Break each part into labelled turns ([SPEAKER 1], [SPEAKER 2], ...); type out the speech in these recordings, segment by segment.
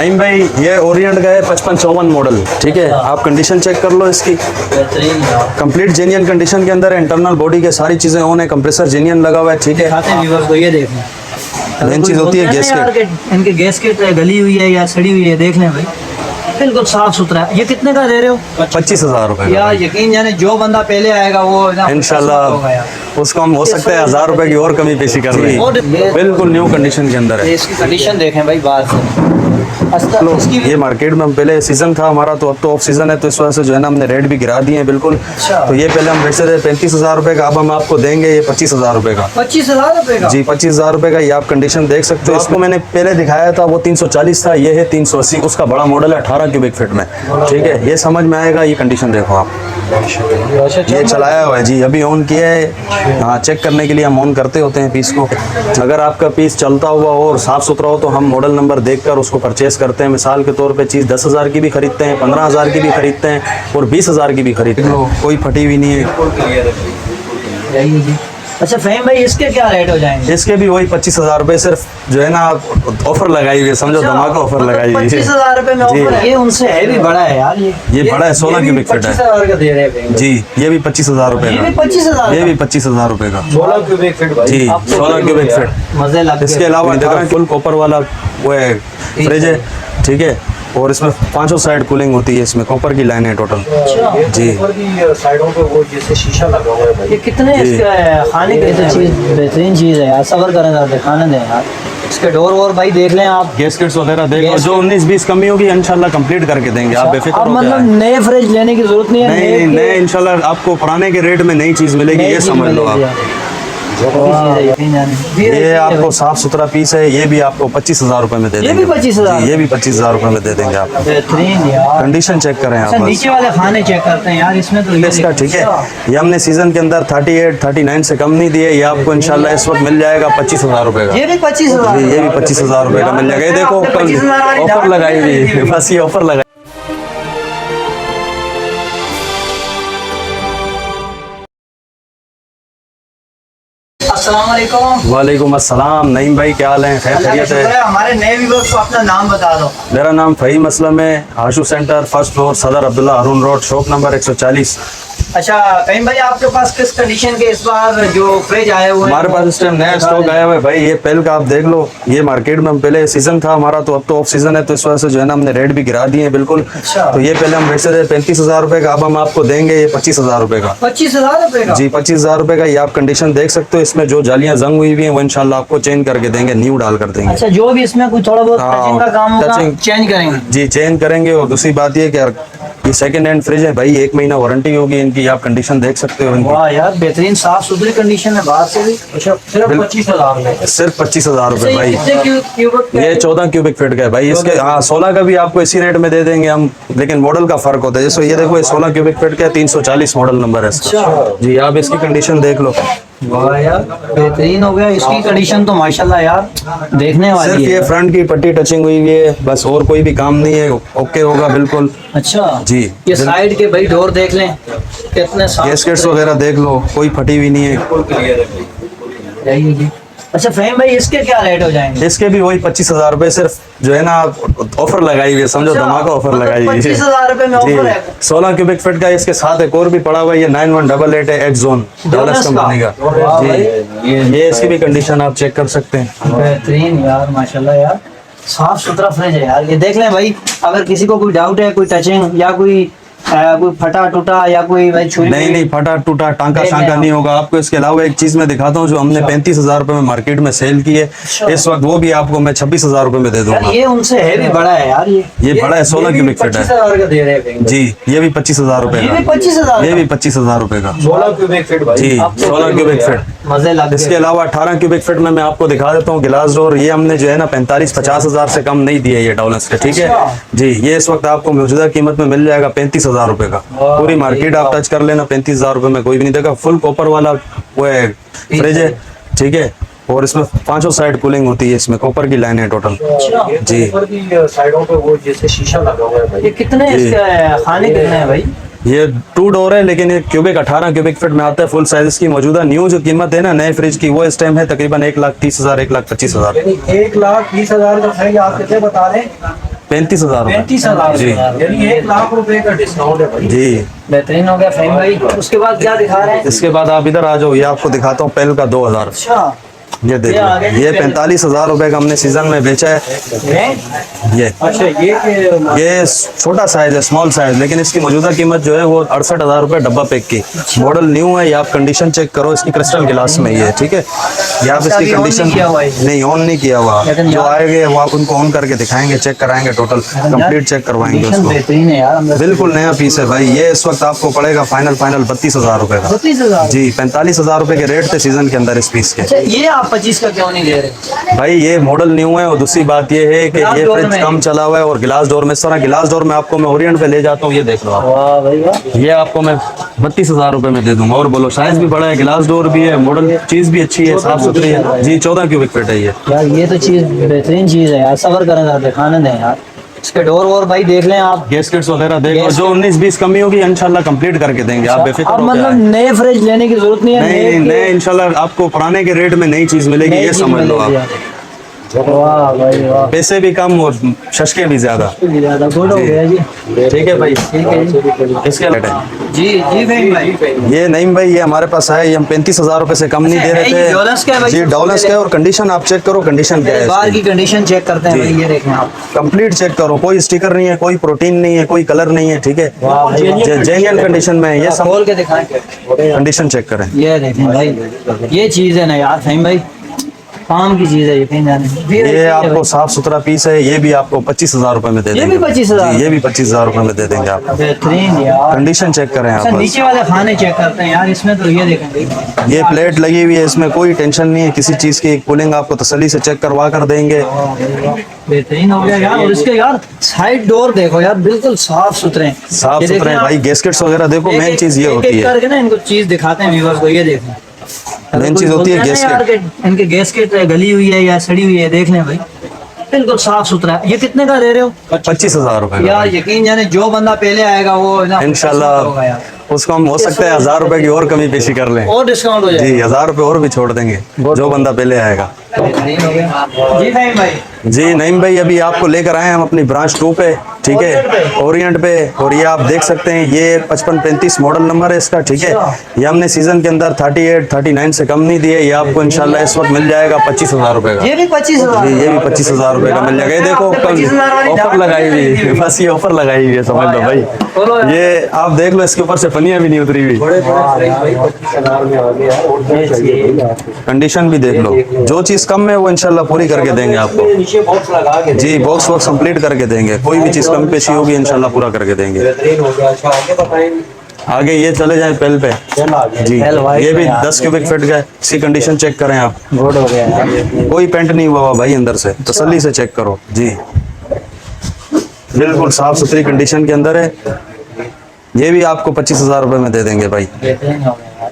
[SPEAKER 1] नहीं भाई, ये ओरिएंट का है 5554 मॉडल, ठीक है। आप कंडीशन चेक कर लो इसकी, कंप्लीट जेन्युइन कंडीशन के अंदर है। इंटरनल बॉडी के सारी चीजें ऑन है, कंप्रेसर जेन्युइन लगा हुआ है, ठीक है।
[SPEAKER 2] ये देखो
[SPEAKER 1] मेन चीज होती है गैसकेट,
[SPEAKER 2] इनके गैसकेट गली हुई है या सड़ी हुई है, देख लें भाई, बिल्कुल साफ सुथरा है। ये कितने का दे रहे हो?
[SPEAKER 1] 25,000 रुपए
[SPEAKER 2] यार यकीन जाने जो बंदा पहले आएगा वो
[SPEAKER 1] इंशाल्लाह उसको हम हो सकता है 1000 रुपए की और कमी पेशी कर रहे हैं। बिल्कुल न्यू कंडीशन के अंदर है।
[SPEAKER 2] इसकी कंडीशन देखें भाई बाहर से।
[SPEAKER 1] ये मार्केट में पहले सीजन था हमारा, तो अब तो ऑफ सीजन है, तो इस वजह से जो है ना हमने रेट भी गिरा दिए हैं बिल्कुल। तो ये पहले हम बेचते थे 35,000 रुपए का, अब हम आपको देंगे ये 25,000 रुपए का।
[SPEAKER 2] 25,000 रुपए का?
[SPEAKER 1] जी 25,000 रुपए का। ये आप कंडीशन देख सकते हो। इसको मैंने पहले दिखाया था वो 340 था, ये है 380, उसका बड़ा मॉडल है 18 क्यूबिक फीट में, ठीक है। ये समझ में आएगा। ये कंडीशन देखो आप, ये चलाया हुआ है जी, अभी ऑन किया है। हाँ, चेक करने के लिए हम ऑन करते होते हैं पीस को। अगर आपका पीस चलता हुआ और साफ सुथरा हो तो हम मॉडल नंबर देखकर उसको परचेस करते हैं। मिसाल के तौर पे चीज़ 10,000 की भी खरीदते हैं, 15,000 की भी खरीदते हैं और 20,000 की भी खरीदते हैं। कोई फटी हुई नहीं है।
[SPEAKER 2] अच्छा फहीम भाई, इसके क्या रेट हो जाएंगे?
[SPEAKER 1] इसके भी वही 25,000 रुपए, सिर्फ जो है ना ऑफर लगाई हुई है, समझो धमाका ऑफर लगाई हुई है।
[SPEAKER 2] 25,000 रुपए में ऑफर है। ये उनसे है भी बड़ा है यार। ये
[SPEAKER 1] बड़ा है, 16 क्यूबिक फीट है।
[SPEAKER 2] 25,000 का दे रहे हैं
[SPEAKER 1] जी। ये भी 25,000 रुपए का।
[SPEAKER 2] ये भी 25,000?
[SPEAKER 1] ये भी 25,000 रुपए का।
[SPEAKER 2] 16 क्यूबिक फीट
[SPEAKER 1] जी, 16 क्यूबिक फीट।
[SPEAKER 2] मजे लग।
[SPEAKER 1] इसके अलावा फुल कॉपर वाला वो है फ्रिज है, ठीक है। और इसमें 5 साइड कूलिंग होती है, इसमें कॉपर की लाइन है टोटल। जी,
[SPEAKER 3] साइडों पे वो जैसे शीशा लगा हुआ है भाई।
[SPEAKER 2] ये कितने इसका खाने की तो चीज बेहतरीन चीज है यार। सबर करें यार, दिखाने दें यार। इसके डोर वोर भाई देख लें आप,
[SPEAKER 1] गैसकेट्स वगैरह देख लो। जो 19-20 कमी होगी इंशाल्लाह कंप्लीट करके देंगे, आप बेफिक्र हो
[SPEAKER 2] मतलब
[SPEAKER 1] जाए।
[SPEAKER 2] नए फ्रिज लेने की जरूरत नहीं है।
[SPEAKER 1] नहीं नए इंशाल्लाह आपको पुराने के रेट में नई चीज मिलेगी, ये समझ लो आप। ये आपको साफ सुथरा पीस है। ये भी आपको 25,000 रुपए में दे देंगे।
[SPEAKER 2] ये भी 25,000?
[SPEAKER 1] ये भी 25,000 रुपए में दे देंगे आप।
[SPEAKER 2] बेहतरीन यार।
[SPEAKER 1] कंडीशन चेक करें आप।
[SPEAKER 2] नीचे वाले खाने चेक करते हैं यार, इसमें तो
[SPEAKER 1] इसका ठीक है। ये हमने सीजन के अंदर 38, 39 से कम नहीं दिए। ये आपको इंशाल्लाह इस वक्त मिल जाएगा 25,000 रुपए का।
[SPEAKER 2] ये भी 25,000?
[SPEAKER 1] ये भी 25,000 रुपए का मिल जाएगा। ये देखो ऑफर लगाई हुई, बस ये ऑफर लगाई। वालेकुम अस्सलाम। नईम भाई क्या हाल है? खैर खैरियत है?
[SPEAKER 2] हमारे नए व्यूअर्स को अपना नाम बता दो।
[SPEAKER 1] मेरा नाम फहीम असलम है, आशू सेंटर, फर्स्ट फ्लोर, सदर अब्दुल्ला हारून रोड, शॉप नंबर 140।
[SPEAKER 2] अच्छा फहीम भाई, आपके पास किस कंडीशन के इस बार जो फ्रिज आए हुए हैं?
[SPEAKER 1] हमारे पास इस टाइम नया स्टॉक आया हुआ है भाई। ये पहले का आप देख लो। ये मार्केट में पहले सीजन था हमारा, तो अब तो ऑफ सीजन है, तो इस वजह से जो है ना हमने रेट भी गिरा दिए हैं बिल्कुल। तो ये पहले हम बेचते थे 35,000 रुपए का, अब हम आपको देंगे ये 25,000 रुपए का।
[SPEAKER 2] 25,000 रुपए का?
[SPEAKER 1] जी 25,000 रुपए का। ये आप कंडीशन देख सकते हो। इसमें जो जालियां जंग हुई हुई है वो इंशाल्लाह आपको चेंज करके देंगे, न्यू डाल कर देंगे।
[SPEAKER 2] अच्छा, जो भी इसमें कुछ थोड़ा बहुत टचिंग का काम होगा चेंज करेंगे?
[SPEAKER 1] जी चेंज करेंगे। और दूसरी बात ये कि ये सेकंड हैंड फ्रिज है भाई, 1 महीना वारंटी होगी इनकी। आप कंडीशन देख सकते हो इनकी।
[SPEAKER 2] वाह यार, बेहतरीन साफ सुथरी कंडीशन है बाहर से भी। अच्छा, सिर्फ 25,000 में?
[SPEAKER 1] सिर्फ 25,000 रुपए भाई। ये 14 क्यूबिक फीट का है भाई। इसके 16 का भी आपको इसी रेट में दे देंगे हम, लेकिन मॉडल का फर्क होता है। जैसे ये देखो, ये 16 क्यूबिक फीट का 340 मॉडल नंबर है इसका। जी, आप इसकी कंडीशन देख लो।
[SPEAKER 2] वाह यार, बेहतरीन हो गया। इसकी कंडीशन तो माशाल्लाह यार देखने वाली है।
[SPEAKER 1] सिर्फ ये फ्रंट की पट्टी टचिंग हुई है बस, और कोई भी काम नहीं है। ओके होगा बिल्कुल।
[SPEAKER 2] अच्छा
[SPEAKER 1] जी।
[SPEAKER 2] ये साइड के भाई डोर देख लें कितने साफ।
[SPEAKER 1] गैसकेट्स वगैरह देख लो, कोई फटी हुई नहीं है।
[SPEAKER 2] अच्छा फहीम भाई, इसके क्या रेट हो जाएंगे?
[SPEAKER 1] इसके भी वही 25,000 रुपए, सिर्फ जो है ना ऑफर लगाई हुई है, समझो धमाका ऑफर लगाई हुई है।
[SPEAKER 2] 25,000 रुपए में ऑफर है?
[SPEAKER 1] 16 क्यूबिक फीट का। इसके साथ एक और भी पड़ा हुआ है, ये 9188 है, एक्स जोन डॉलर्स कंपनी का। जी, ये इसकी भी कंडीशन आप चेक कर सकते हैं।
[SPEAKER 2] बेहतरीन यार, माशाल्लाह यार, साफ सुथरा फ्रिज है यार। ये देख लें भाई, अगर किसी को कोई डाउट है, कोई टचिंग या कोई फटा टूटा या कोई भाई छुरी,
[SPEAKER 1] नहीं फटा टूटा टांका शांका नहीं होगा आपको। इसके अलावा एक चीज मैं दिखाता हूँ जो हमने 35,000 रुपए में मार्केट में सेल की है, इस वक्त वो भी आपको मैं 26,000 रुपए में दे दूंगा।
[SPEAKER 2] ये उनसे है भी बड़ा है यार। ये
[SPEAKER 1] बड़ा है, 16 क्यूबिक फीट है।
[SPEAKER 2] 25,000 का दे रहे हैं
[SPEAKER 1] जी। ये भी 25,000 रुपए का।
[SPEAKER 2] ये भी 25,000?
[SPEAKER 1] ये भी 25,000 रुपए का।
[SPEAKER 3] 16 क्यूबिक फीट भाई।
[SPEAKER 1] जी 16 क्यूबिक फीट।
[SPEAKER 2] मजे लग।
[SPEAKER 1] इसके अलावा 18 क्यूबिक फीट में मैं आपको दिखा देता हूँ गिलास डोर। ये हमने जो है ना 45-50 हजार से कम नहीं दिए ये डॉलर्स के, ठीक है जी। ये इस वक्त आपको मौजूदा कीमत में मिल जाएगा 35,000 रुपए का। पूरी मार्केट आप टच कर लेना, 35,000 रुपए में कोई भी नहीं देगा। फुल कॉपर वाला वो है फ्रिज है, ठीक है। और इसमें 5 साइड कूलिंग होती है, इसमें कॉपर की लाइन है टोटल। जी,
[SPEAKER 3] साइडों पे वो जैसे शीशा लगा हुआ है भाई।
[SPEAKER 2] ये कितने इसके खाने कितने हैं भाई?
[SPEAKER 1] ये 2 डोर है, लेकिन ये क्यूबिक 18 क्यूबिक फीट में आता है फुल साइज की। मौजूदा न्यू जो कीमत है ना नए फ्रिज की, वो इस टाइम है तकरीबन 1,30,000 1,25,000।
[SPEAKER 3] 1,30,000 का फ्रिज आप कितने बता रहे हैं?
[SPEAKER 1] 35,000 रुपये
[SPEAKER 2] 35,000
[SPEAKER 1] जी।
[SPEAKER 3] यानी 1 लाख रुपए का डिस्काउंट है भाई।
[SPEAKER 1] जी।
[SPEAKER 2] बेहतरीन हो गया फहीम भाई। उसके बाद क्या दिखा रहे हैं?
[SPEAKER 1] इसके बाद आप इधर आ जाओ, ये आपको दिखाता हूँ पेल का 2000।
[SPEAKER 2] अच्छा
[SPEAKER 1] ये देख
[SPEAKER 2] ये आ गया
[SPEAKER 1] लो,
[SPEAKER 2] जी
[SPEAKER 1] ये
[SPEAKER 2] पेल।
[SPEAKER 1] 45,000 रुपए का हमने सीजन में बेचा है। ये
[SPEAKER 3] अच्छा
[SPEAKER 1] ये छोटा साइज है, स्मॉल साइज, लेकिन इसकी मौजूदा कीमत जो है वो 68,000 रुपए डब्बा पैक की। मॉडल न्यू है, ये आप कंडीशन चेक करो, इसकी क्रिस्टल गिलास में ये, ठीक है। ये आप
[SPEAKER 2] अच्छा,
[SPEAKER 1] इसकी
[SPEAKER 2] अभी on
[SPEAKER 1] कंडीशन
[SPEAKER 2] नहीं किया हुआ है?
[SPEAKER 1] नहीं, ऑन नहीं किया हुआ।
[SPEAKER 2] लेकिन
[SPEAKER 1] जो
[SPEAKER 2] यार-
[SPEAKER 1] आएंगे वो आप उनको ऑन करके दिखाएंगे, चेक कराएंगे, टोटल कंप्लीट चेक करवाएंगे
[SPEAKER 2] कंडीशन
[SPEAKER 1] उसको।
[SPEAKER 2] बेहतरीन है यार अंदर से।
[SPEAKER 1] बिल्कुल नया पीस है भाई। ये इस वक्त आपको पड़ेगा फाइनल 32,000 रुपए का।
[SPEAKER 2] 32,000।
[SPEAKER 1] जी, 45,000 रुपए के रेट थे सीजन के अंदर इस पीस के।
[SPEAKER 2] अच्छा ये आप 25 का क्यों नहीं दे रहे?
[SPEAKER 1] भाई ये मॉडल न्यू है, और दूसरी बात ये है कि
[SPEAKER 2] गिलास
[SPEAKER 1] ये
[SPEAKER 2] डोर
[SPEAKER 1] फ्रिज
[SPEAKER 2] में।
[SPEAKER 1] कम चला हुआ है, और गिलास डोर में, इस तरह गिलास डोर में आपको मैं ओरिएंट पे ले जाता हूँ, ये देख लो आप।
[SPEAKER 2] वाह भाई वाह।
[SPEAKER 1] ये आपको मैं 32,000 रुपए में दे दूंगा। और बोलो, साइज भी बड़ा है, गिलास डोर भी है, मॉडल चीज भी अच्छी है, साफ सुथरी है जी। 14 क्यूबिक फीट है ये।
[SPEAKER 2] यार ये तो चीज बेहतरीन चीज है यार। सबर करें जरा, दिखाने दें यार। इसके डोर वोर भाई देख लें आप।
[SPEAKER 1] गैसकेट्स वगैरह देखो,
[SPEAKER 2] Gasket-
[SPEAKER 1] जो 19-20 कमी होगी इंशाल्लाह कंप्लीट करके देंगे, आप बेफिक्र
[SPEAKER 2] अब
[SPEAKER 1] हो
[SPEAKER 2] मतलब
[SPEAKER 1] जाए।
[SPEAKER 2] नए फ्रिज लेने की जरूरत नहीं है।
[SPEAKER 1] नहीं नए इंशाल्लाह आपको पुराने के रेट में नई चीज मिलेगी,
[SPEAKER 2] नई
[SPEAKER 1] ये
[SPEAKER 2] चीज
[SPEAKER 1] समझ लो
[SPEAKER 2] मिलेगी
[SPEAKER 1] आप।
[SPEAKER 2] यार। वाह भाई वाह।
[SPEAKER 1] पैसे भी कम और शशके भी ज्यादा।
[SPEAKER 2] ज्यादा गुड हो गया जी।
[SPEAKER 1] ठीक है भाई,
[SPEAKER 2] ठीक है जी।
[SPEAKER 1] इसके रेट है
[SPEAKER 2] जी जी भाई।
[SPEAKER 1] ये नहीं भाई, ये हमारे पास है, ये हम 35,000 रुपए से कम नहीं दे रहे
[SPEAKER 2] ये डॉलर्स का है
[SPEAKER 1] थे
[SPEAKER 2] भाई,
[SPEAKER 1] जी।
[SPEAKER 2] सबसे
[SPEAKER 1] डॉलर्स
[SPEAKER 2] पहले।
[SPEAKER 1] का, और कंडीशन आप चेक करो, कंडीशन क्या है
[SPEAKER 2] बाहर
[SPEAKER 1] इसकी।
[SPEAKER 2] की कंडीशन चेक करते हैं
[SPEAKER 1] जी।
[SPEAKER 2] भाई। ये देखें आप।
[SPEAKER 1] कंप्लीट चेक करो, कोई स्टिकर नहीं है, कोई प्रोटीन नहीं है, कोई कलर नहीं है, ठीक है। जेन्युइन कंडीशन में है, ये सब
[SPEAKER 2] खोल के दिखाएं।
[SPEAKER 1] कंडीशन चेक करें।
[SPEAKER 2] ये देखें भाई, ये चीज है ना यार फहीम भाई, काम की चीज है ये, कहीं जाने नहीं।
[SPEAKER 1] ये आपको साफ सुथरा पीस है, ये भी आपको 25,000 रुपए में दे
[SPEAKER 2] ये
[SPEAKER 1] देंगे।
[SPEAKER 2] भी 25,000?
[SPEAKER 1] जी, ये भी 25,000 रुपए में दे देंगे आप।
[SPEAKER 2] बेहतरीन यार।
[SPEAKER 1] कंडीशन चेक करें
[SPEAKER 2] अच्छा
[SPEAKER 1] आप बस।
[SPEAKER 2] नीचे वाले खाने चेक करते हैं यार, इसमें तो ये देखें।
[SPEAKER 1] ये प्लेट लगी हुई है, इसमें कोई टेंशन नहीं है किसी चीज की। कूलिंग आपको तसल्ली से चेक करवा कर देंगे।
[SPEAKER 2] बेहतरीन हो गया यार। और इसके यार साइड डोर देखो यार, बिल्कुल साफ सुथरे हैं।
[SPEAKER 1] साफ
[SPEAKER 2] ये देखें
[SPEAKER 1] सुथरे हैं
[SPEAKER 2] आप।
[SPEAKER 1] भाई। गैसकेट्स वगैरह देखो,
[SPEAKER 2] एक-
[SPEAKER 1] मेन
[SPEAKER 2] एक-
[SPEAKER 1] चीज ये
[SPEAKER 2] एक-
[SPEAKER 1] होती
[SPEAKER 2] एक
[SPEAKER 1] है।
[SPEAKER 2] करके ना इनको चीज दिखाते हैं व्यूअर्स को। ये देखें,
[SPEAKER 1] मेन चीज होती है गैसकेट।
[SPEAKER 2] इनके गैसकेट गली हुई है या सड़ी हुई है, देख लें भाई, बिल्कुल साफ सुथरा है। ये कितने का दे रहे हो?
[SPEAKER 1] 25,000 रुपए
[SPEAKER 2] यार यकीन जाने जो बंदा पहले आएगा वो ना होगा यार।
[SPEAKER 1] इंशाल्लाह उसको हम हो सकता है 1,000 रुपए की और कमी पेशी कर लें।
[SPEAKER 2] और डिस्काउंट हो
[SPEAKER 1] जी,
[SPEAKER 2] जाएगा।
[SPEAKER 1] 1,000 रुपए और भी छोड़ देंगे जो बंदा पहले आएगा।
[SPEAKER 2] बेहतरीन हो गया। जी फहीम भाई।
[SPEAKER 1] जी नईम भाई, अभी आपको लेकर आए हैं हम अपनी ब्रांच 2 पे, ठीक है, ओरिएंट पे। और ये आप देख सकते हैं, ये 5535 मॉडल नंबर है इसका, ठीक है। ये हमने सीजन के अंदर 38, 39 से कम नहीं दिए। ये आपको इंशाल्लाह इस वक्त मिल जाएगा 25,000 रुपए का।
[SPEAKER 2] ये भी 25,000?
[SPEAKER 1] जी, ये भी 25,000 रुपए का मिल जाएगा। ये देखो
[SPEAKER 2] आपने 25,000 वाली
[SPEAKER 1] ऑफर लगाई हुई है, बस ये ऑफर लगाई हुई है, समझ लो
[SPEAKER 2] बोलो
[SPEAKER 1] भाई।
[SPEAKER 2] यार।
[SPEAKER 1] ये आप देख लो, इसके ऊपर से पनिया भी नहीं उतरी हुई।
[SPEAKER 3] बड़े बड़े भाई 25,000 में आ गया और क्या चाहिए आपको?
[SPEAKER 1] कंडीशन भी देख लो, जो चीज कम है वो इंशाल्लाह पूरी करके देंगे आपको।
[SPEAKER 3] नीचे बॉक्स लगा के
[SPEAKER 1] जी, बॉक्स वॉक्स कंप्लीट करके देंगे। कोई भी चीज कम पेशी होगी इंशाल्लाह पूरा करके देंगे।
[SPEAKER 3] बेहतरीन हो गया। अच्छा आगे बताएं।
[SPEAKER 1] आगे ये चले जाए पेल पे।
[SPEAKER 3] चल आ गया।
[SPEAKER 1] जी,
[SPEAKER 2] पेल वाइट
[SPEAKER 1] ये भी
[SPEAKER 2] में यार।
[SPEAKER 1] 10 क्यूबिक फीट का है। इसकी कंडीशन चेक करें आप।
[SPEAKER 2] गुड हो गया यार।
[SPEAKER 1] कोई पेंट नहीं हुआ भाई अंदर से, तसल्ली से चेक करो जी। बिल्कुल साफ सुथरी कंडीशन के अंदर है। ये भी आपको 25,000 रुपए में दे देंगे भाई।
[SPEAKER 2] बेहतरीन हो गया यार।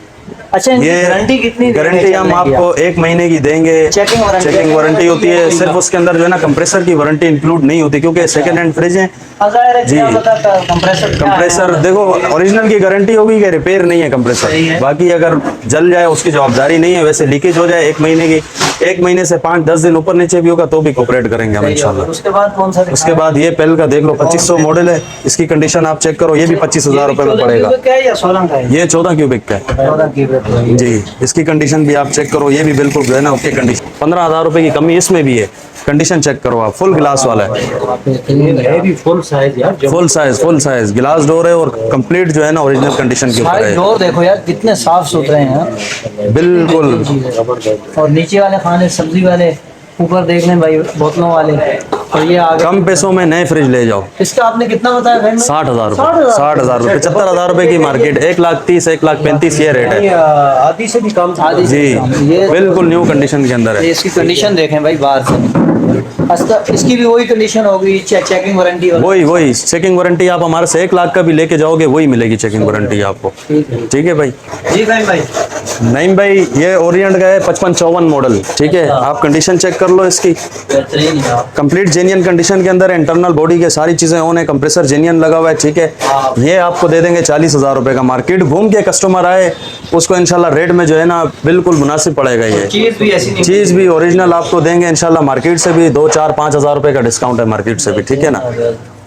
[SPEAKER 2] अच्छा इनकी
[SPEAKER 1] ये
[SPEAKER 2] गारंटी कितनी?
[SPEAKER 1] गारंटी हम आपको 1 महीने की देंगे।
[SPEAKER 2] Checking warranty.
[SPEAKER 1] चेकिंग वारंटी होती है। सिर्फ उसके अंदर जो है ना कंप्रेसर की वारंटी इंक्लूड नहीं होती, क्योंकि सेकंड हैंड फ्रिज है। जी।
[SPEAKER 2] कंप्रेसर
[SPEAKER 1] कंप्रेसर देखो, ओरिजिनल की गारंटी होगी कि रिपेयर नहीं है
[SPEAKER 2] सही
[SPEAKER 1] कंप्रेसर।
[SPEAKER 2] है।
[SPEAKER 1] बाकी अगर जल जाए उसकी जवाबदारी नहीं है। वैसे लीकेज हो जाए 1 महीने की, 1 महीने से 5-10 दिन ऊपर नीचे भी होगा तो भी कोऑपरेट करेंगे हम इंशाल्लाह।
[SPEAKER 2] उसके बाद कौन सा?
[SPEAKER 1] उसके बाद ये पेल का देख लो, 2500 मॉडल है। इसकी कंडीशन आप चेक करो, ये भी 25,000 रुपए में पड़ेगा।
[SPEAKER 2] क्या है या 16 का है?
[SPEAKER 1] ये 14 क्यूबिक का है
[SPEAKER 2] 14 की।
[SPEAKER 1] जी। इसकी कंडीशन भी आप चेक करो, ये भी बिल्कुल जो है ना ओके कंडीशन। 15,000 रुपए की कमी इसमें भी है। कंडीशन चेक करो आप, फुल ग्लास वाला है।
[SPEAKER 3] ये भी फुल साइज यार।
[SPEAKER 1] फुल साइज गिलास डोर है, और कंप्लीट जो है ना ओरिजिनल कंडीशन के ऊपर
[SPEAKER 2] साइड
[SPEAKER 1] है।
[SPEAKER 2] डोर देखो यार कितने साफ सुथरे हैं।
[SPEAKER 1] बिल्कुल
[SPEAKER 2] और नीचे वाले खाने सब्जी वाले, ऊपर देख लें भाई बोतलों वाले। और ये आगे
[SPEAKER 1] कम पैसों में नए फ्रिज ले जाओ।
[SPEAKER 2] इसका आपने कितना बताया भाई?
[SPEAKER 1] 60,000 रुपए, 60,000 रुपए, 75,000 रुपए की मार्केट। 1,30,000, 1,35,000 ये रेट है
[SPEAKER 3] आधी से भी कम था।
[SPEAKER 2] आधी से
[SPEAKER 1] जी।
[SPEAKER 2] कम। ये
[SPEAKER 1] बिल्कुल न्यू कंडीशन के अंदर है।
[SPEAKER 2] इसकी कंडीशन देखें भाई बाहर से। अच्छा इसकी भी वही कंडीशन होगी, चेकिंग वारंटी
[SPEAKER 1] वही चेकिंग वारंटी आप हमारे से 1,00,000 का भी लेके जाओगे, वही मिलेगी चेकिंग वारंटी आपको। ठीक है भाई।
[SPEAKER 2] जी भाई।
[SPEAKER 1] नहीं भाई, ये ओरिएंट का है 5554 मॉडल, ठीक है। आप कंडीशन चेक कर लो इसकी,
[SPEAKER 2] बेहतरीन यार।
[SPEAKER 1] कंप्लीट जेन्युइन कंडीशन के अंदर, इंटरनल बॉडी के सारी चीज़ें ऑन है, कंप्रेसर जेन्युइन लगा हुआ है, ठीक है। ये आपको दे देंगे 40,000 रुपये का। मार्केट घूम के कस्टमर आए उसको इंशाल्लाह रेट में जो है ना बिल्कुल मुनासिब पड़ेगा। ये
[SPEAKER 2] चीज भी ऐसी नहीं,
[SPEAKER 1] चीज़ भी ओरिजिनल आपको देंगे इंशाल्लाह। मार्केट से भी 2, 4, 5,000 रुपये का डिस्काउंट है मार्केट से भी, ठीक है ना।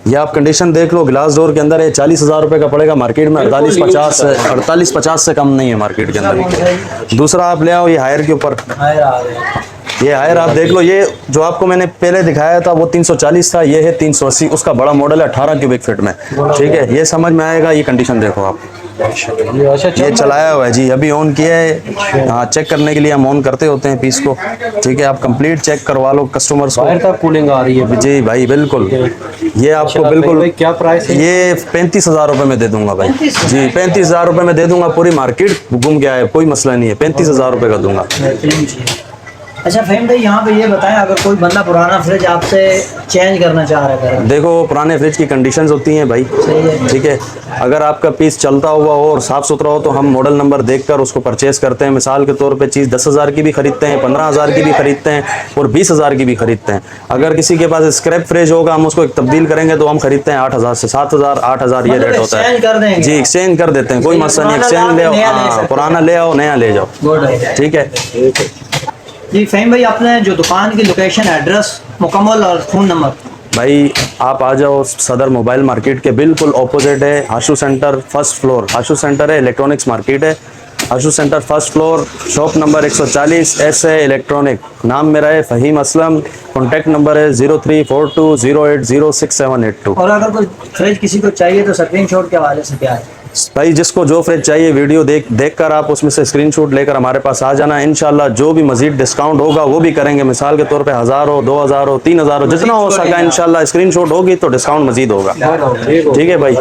[SPEAKER 1] ये आप कंडीशन देख लो, ग्लास डोर के अंदर है, 40,000 रुपये का पड़ेगा। मार्केट में 48-50 से कम नहीं है मार्केट के अंदर। दूसरा आप ले आओ ये हायर के ऊपर, ये हायर आप देख लो। ये जो आपको मैंने पहले दिखाया था वो 340 था, ये है 380। उसका बड़ा मॉडल है 18 क्यूबिक फीट में, ठीक है। ये समझ में आएगा। ये कंडीशन देखो आप, ये चलाया हुआ है जी, अभी ऑन किया है। हाँ, चेक करने के लिए हम ऑन करते होते हैं पीस को, ठीक है। आप कंप्लीट चेक करवा लो कस्टमर्स को।
[SPEAKER 3] बाहर तक कूलिंग आ रही है
[SPEAKER 1] जी भाई बिल्कुल। ये आपको बिल्कुल
[SPEAKER 3] भाई क्या प्राइस है?
[SPEAKER 1] ये 35,000 रुपये में दे दूंगा भाई जी, 35,000 रुपये में दे दूंगा। पूरी मार्केट घूम के आए, कोई मसला नहीं है, 35,000 रुपये का दूंगा।
[SPEAKER 2] अच्छा फहीम भाई, यहाँ पे ये बताएं, अगर कोई बंदा पुराना फ्रिज आपसे चेंज करना चाह रहा है,
[SPEAKER 1] देखो पुराने फ्रिज की कंडीशंस होती हैं भाई, ठीक है। अगर आपका पीस चलता हुआ हो और साफ़ सुथरा हो तो हम मॉडल नंबर देखकर उसको परचेस करते हैं। मिसाल के तौर पे चीज़ 10,000 की भी खरीदते हैं, 15,000 की भी खरीदते हैं और 20,000 की भी खरीदते हैं। अगर किसी के पास स्क्रैप फ्रिज होगा, हम उसको एक तब्दील करेंगे तो हम खरीदते हैं 8,000 से 7,000, 8,000 ये रेट होता है जी। एक्सचेंज कर देते हैं, कोई मसला नहीं। एक्सचेंज ले आओ, पुराना ले आओ, नया ले जाओ, ठीक है
[SPEAKER 2] जी। फहीम भाई, अपने जो दुकान की लोकेशन, एड्रेस मुकम्मल और फ़ोन नंबर।
[SPEAKER 1] भाई आप आ जाओ, सदर मोबाइल मार्केट के बिल्कुल ऑपोजिट है Ashu centre, first floor. Ashu centre है, इलेक्ट्रॉनिक्स मार्केट है। Ashu centre first floor, shop number 140, S है इलेक्ट्रॉनिक। नाम मेरा है फ़हीम असलम। कॉन्टैक्ट नंबर है 0342080678
[SPEAKER 2] और अगर कोई फ्रिज किसी को चाहिए तो स्क्रीनशॉट के हवाले से क्या है
[SPEAKER 1] भाई? जिसको जो फ्रिज चाहिए वीडियो देख कर आप उसमें से स्क्रीनशॉट लेकर हमारे पास आ जाना। इंशाल्लाह जो भी मजीद डिस्काउंट होगा वो भी करेंगे। मिसाल के तौर पे 1,000 हो, 2,000 हो, 3,000 हो, जितना हो सका इंशाल्लाह स्क्रीनशॉट होगी तो डिस्काउंट मजीद होगा, ठीक है भाई।